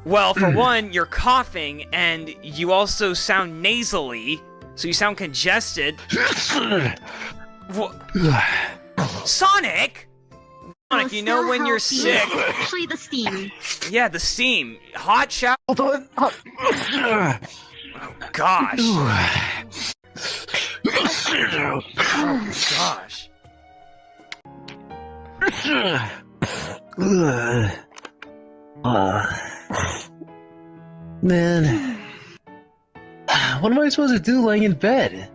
Well, for one, you're coughing, and you also sound nasally, so you sound congested. Sonic! Sonic, you know when you're sick. Actually, the steam. Yeah, the steam. Hot shower. Hold on. Oh, gosh. Oh, gosh. Man, what am I supposed to do laying in bed?